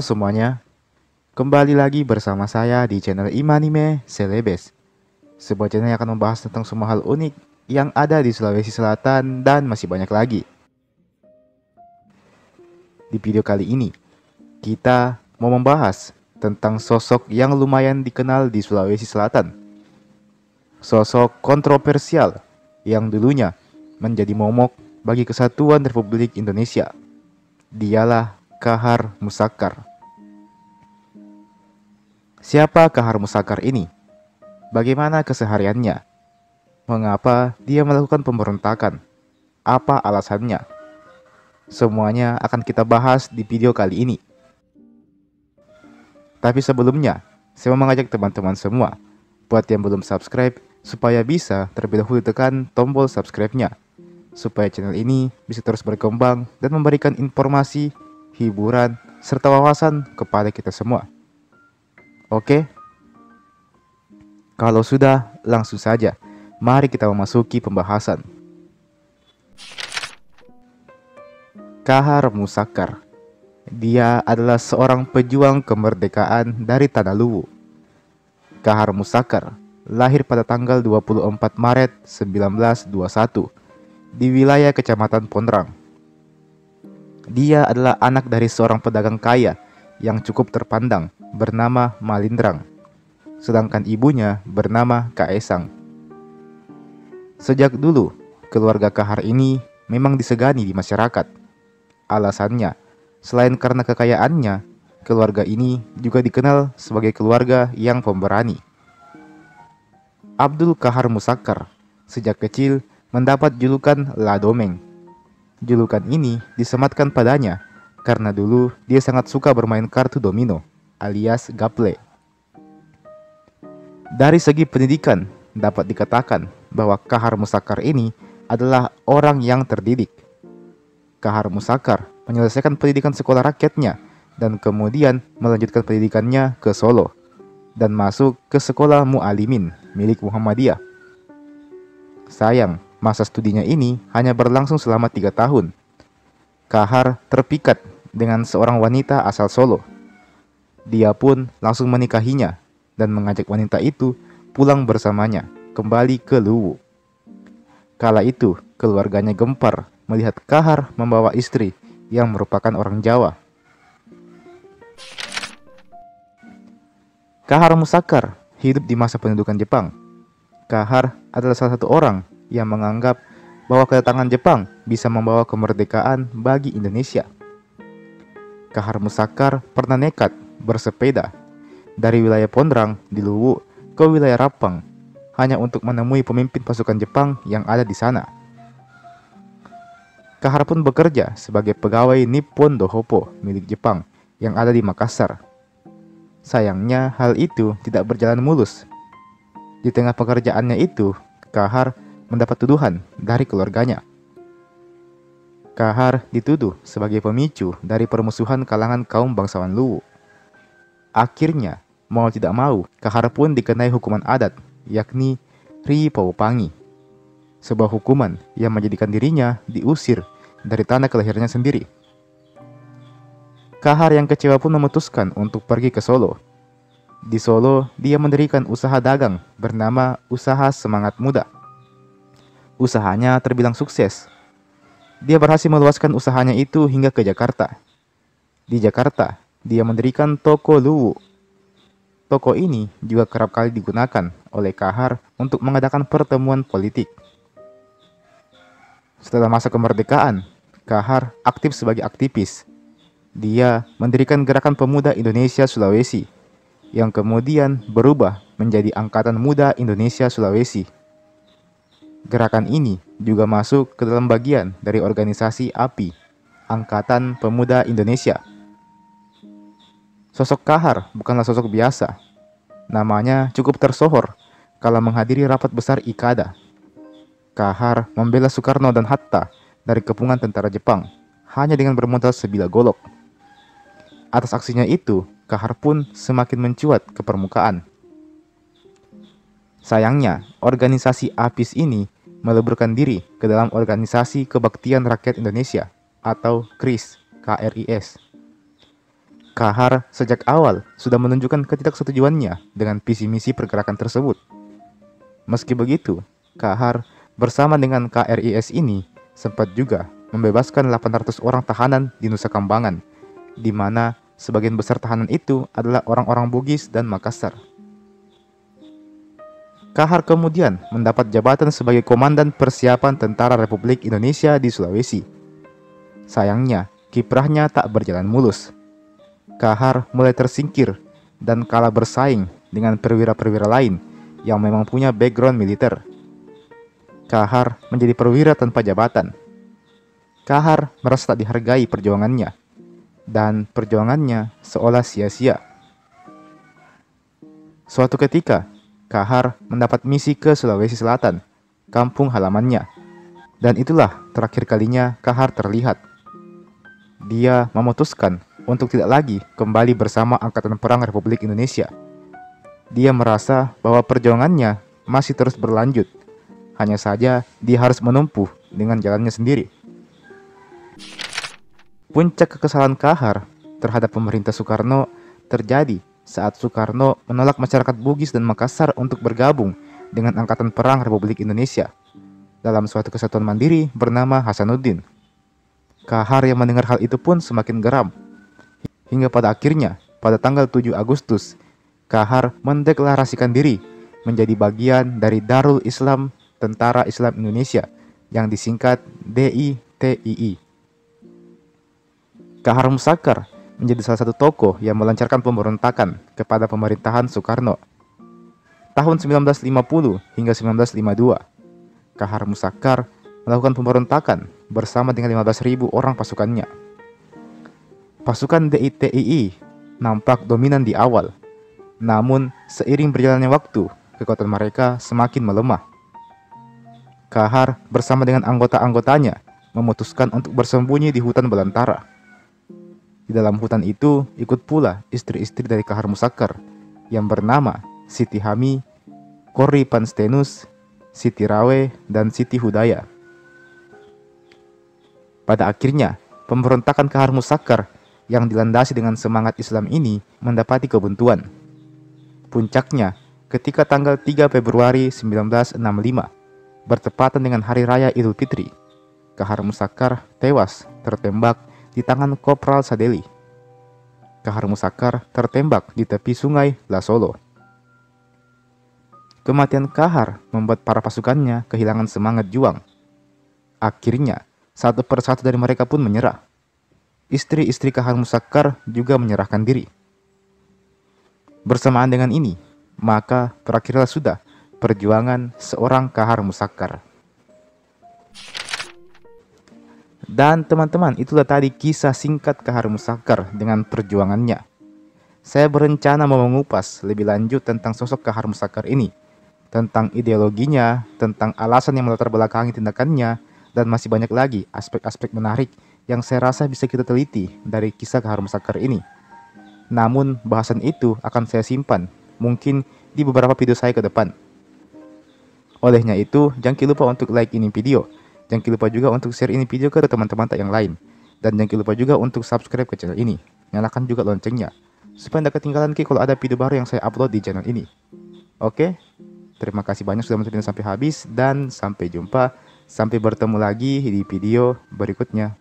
Halo semuanya, kembali lagi bersama saya di channel Imanime Celebes, sebuah channel yang akan membahas tentang semua hal unik yang ada di Sulawesi Selatan dan masih banyak lagi. Di video kali ini, kita mau membahas tentang sosok yang lumayan dikenal di Sulawesi Selatan. Sosok kontroversial yang dulunya menjadi momok bagi kesatuan Republik Indonesia. Dialah Kahar Muzakar. Siapa Kahar Muzakar ini? Bagaimana kesehariannya? Mengapa dia melakukan pemberontakan? Apa alasannya? Semuanya akan kita bahas di video kali ini. Tapi sebelumnya, saya mau mengajak teman-teman semua buat yang belum subscribe supaya bisa terlebih dahulu tekan tombol subscribe-nya, supaya channel ini bisa terus berkembang dan memberikan informasi, hiburan, serta wawasan kepada kita semua. Oke? Kalau sudah, langsung saja. Mari kita memasuki pembahasan. Kahar Muzakar. Dia adalah seorang pejuang kemerdekaan dari Tanah Luwu. Kahar Muzakar lahir pada tanggal 24 Maret 1921 di wilayah Kecamatan Pondrang. Dia adalah anak dari seorang pedagang kaya yang cukup terpandang bernama Malindrang, sedangkan ibunya bernama Kaesang. Sejak dulu, keluarga Kahar ini memang disegani di masyarakat. Alasannya, selain karena kekayaannya, keluarga ini juga dikenal sebagai keluarga yang pemberani. Abdul Kahar Muzakar sejak kecil mendapat julukan Ladomeng. Julukan ini disematkan padanya karena dulu dia sangat suka bermain kartu domino alias gaple. Dari segi pendidikan, dapat dikatakan bahwa Kahar Muzakar ini adalah orang yang terdidik. Kahar Muzakar menyelesaikan pendidikan sekolah rakyatnya dan kemudian melanjutkan pendidikannya ke Solo dan masuk ke sekolah Mu'alimin milik Muhammadiyah. Sayang, masa studinya ini hanya berlangsung selama 3 tahun. Kahar terpikat dengan seorang wanita asal Solo. Dia pun langsung menikahinya dan mengajak wanita itu pulang bersamanya kembali ke Luwu. Kala itu, keluarganya gempar melihat Kahar membawa istri yang merupakan orang Jawa. Kahar Muzakar hidup di masa pendudukan Jepang. Kahar adalah salah satu orang yang menganggap bahwa kedatangan Jepang bisa membawa kemerdekaan bagi Indonesia. Kahar Muzakar pernah nekat bersepeda dari wilayah Pondrang di Luwu ke wilayah Rapang hanya untuk menemui pemimpin pasukan Jepang yang ada di sana. Kahar pun bekerja sebagai pegawai Nippon Dohopo milik Jepang yang ada di Makassar. Sayangnya hal itu tidak berjalan mulus. Di tengah pekerjaannya itu, Kahar mendapat tuduhan dari keluarganya. Kahar dituduh sebagai pemicu dari permusuhan kalangan kaum bangsawan Luwu. Akhirnya, mau tidak mau, Kahar pun dikenai hukuman adat, yakni Ri Paupangi. Sebuah hukuman yang menjadikan dirinya diusir dari tanah kelahirannya sendiri. Kahar yang kecewa pun memutuskan untuk pergi ke Solo. Di Solo, dia mendirikan usaha dagang bernama Usaha Semangat Muda. Usahanya terbilang sukses. Dia berhasil meluaskan usahanya itu hingga ke Jakarta. Di Jakarta, dia mendirikan toko Luwu. Toko ini juga kerap kali digunakan oleh Kahar untuk mengadakan pertemuan politik. Setelah masa kemerdekaan, Kahar aktif sebagai aktivis. Dia mendirikan Gerakan Pemuda Indonesia Sulawesi, yang kemudian berubah menjadi Angkatan Muda Indonesia Sulawesi. Gerakan ini juga masuk ke dalam bagian dari organisasi API, Angkatan Pemuda Indonesia. Sosok Kahar bukanlah sosok biasa. Namanya cukup tersohor kala menghadiri rapat besar IKADA. Kahar membela Soekarno dan Hatta dari kepungan tentara Jepang hanya dengan bermodal sebilah golok. Atas aksinya itu, Kahar pun semakin mencuat ke permukaan. Sayangnya, organisasi APIS ini meleburkan diri ke dalam Organisasi Kebaktian Rakyat Indonesia atau KRIS. Kahar sejak awal sudah menunjukkan ketidaksetujuannya dengan visi misi pergerakan tersebut. Meski begitu, Kahar bersama dengan KRIS ini sempat juga membebaskan 800 orang tahanan di Nusa Kambangan, di mana sebagian besar tahanan itu adalah orang-orang Bugis dan Makassar. Kahar kemudian mendapat jabatan sebagai Komandan Persiapan Tentara Republik Indonesia di Sulawesi. Sayangnya, kiprahnya tak berjalan mulus. Kahar mulai tersingkir dan kalah bersaing dengan perwira-perwira lain yang memang punya background militer. Kahar menjadi perwira tanpa jabatan. Kahar merasa tak dihargai perjuangannya, dan perjuangannya seolah sia-sia. Suatu ketika, Kahar mendapat misi ke Sulawesi Selatan, kampung halamannya. Dan itulah terakhir kalinya Kahar terlihat. Dia memutuskan untuk tidak lagi kembali bersama Angkatan Perang Republik Indonesia. Dia merasa bahwa perjuangannya masih terus berlanjut. Hanya saja dia harus menempuh dengan jalannya sendiri. Puncak kekesalan Kahar terhadap pemerintah Soekarno terjadi saat Soekarno menolak masyarakat Bugis dan Makassar untuk bergabung dengan Angkatan Perang Republik Indonesia dalam suatu kesatuan mandiri bernama Hasanuddin. Kahar yang mendengar hal itu pun semakin geram. Hingga pada akhirnya, pada tanggal 7 Agustus, Kahar mendeklarasikan diri menjadi bagian dari Darul Islam Tentara Islam Indonesia yang disingkat DITII. Kahar Musakkar menjadi salah satu tokoh yang melancarkan pemberontakan kepada pemerintahan Soekarno. Tahun 1950 hingga 1952, Kahar Musakkar melakukan pemberontakan bersama dengan 15.000 orang pasukannya. Pasukan DITII nampak dominan di awal, namun seiring berjalannya waktu, kekuatan mereka semakin melemah. Kahar bersama dengan anggota-anggotanya memutuskan untuk bersembunyi di hutan belantara. Di dalam hutan itu ikut pula istri-istri dari Kahar Musakkar yang bernama Siti Hami, Korri Panstenus, Siti Rawe, dan Siti Hudaya. Pada akhirnya, pemberontakan Kahar Musakkar yang dilandasi dengan semangat Islam ini mendapati kebuntuan. Puncaknya ketika tanggal 3 Februari 1965, bertepatan dengan Hari Raya Idul Fitri, Kahar Musakkar tewas tertembak di tangan Kopral Sadeli. Kahar Musakkar tertembak di tepi sungai Lasolo. Kematian Kahar membuat para pasukannya kehilangan semangat juang. Akhirnya, satu persatu dari mereka pun menyerah. Istri-istri Kahar Musakkar juga menyerahkan diri. Bersamaan dengan ini, maka berakhirlah sudah perjuangan seorang Kahar Musakkar. Dan teman-teman, itulah tadi kisah singkat Kahar Musakkar dengan perjuangannya. Saya berencana mau mengupas lebih lanjut tentang sosok Kahar Musakkar ini, tentang ideologinya, tentang alasan yang melatar belakangi tindakannya, dan masih banyak lagi aspek-aspek menarik yang saya rasa bisa kita teliti dari kisah Kahar Musakkar ini. Namun bahasan itu akan saya simpan, mungkin di beberapa video saya ke depan. Olehnya itu, jangan lupa untuk like ini video. Jangan lupa juga untuk share ini video ke teman-teman yang lain. Dan jangan lupa juga untuk subscribe ke channel ini. Nyalakan juga loncengnya, supaya tidak ketinggalan kalau ada video baru yang saya upload di channel ini. Oke, terima kasih banyak sudah menonton sampai habis. Dan sampai jumpa. Sampai bertemu lagi di video berikutnya.